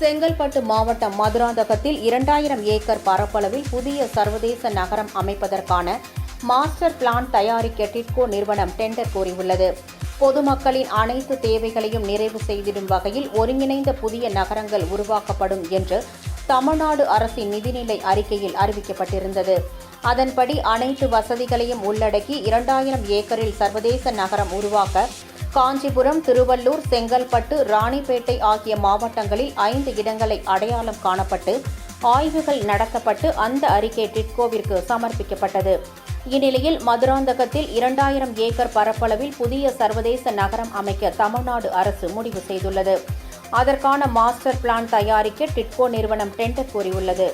செங்கல்பட்டு மாவட்டம் மதுராந்தகத்தில் 2000 ஏக்கர் பரப்பளவில் புதிய சர்வதேச நகரம் அமைப்பதற்கான மாஸ்டர் பிளான் தயாரிக்க டிட்கோ நிறுவனம் டெண்டர் கோரியுள்ளது. பொதுமக்களின் அனைத்து தேவைகளையும் நிறைவு செய்திடும் வகையில் ஒருங்கிணைந்த புதிய நகரங்கள் உருவாக்கப்படும் என்று தமிழ்நாடு அரசின் நிதிநிலை அறிக்கையில் அறிவிக்கப்பட்டிருந்தது. அதன்படி அனைத்து வசதிகளையும் உள்ளடக்கி 2000 ஏக்கரில் சர்வதேச நகரம் உருவாக்க காஞ்சிபுரம், திருவள்ளூர், செங்கல்பட்டு, ராணிப்பேட்டை ஆகிய மாவட்டங்களில் 5 இடங்களை அடையாளம் காணப்பட்டு ஆய்வுகள் நடத்தப்பட்டு அந்த அறிக்கை டிட்கோவிற்கு சமர்ப்பிக்கப்பட்டது. இந்நிலையில் மதுராந்தகத்தில் 2000 ஏக்கர் பரப்பளவில் புதிய சர்வதேச நகரம் அமைக்க தமிழ்நாடு அரசு முடிவு செய்துள்ளது. அதற்கான மாஸ்டர் பிளான் தயாரிக்க டிட்கோ நிறுவனம் டெண்டர் கோரியுள்ளது.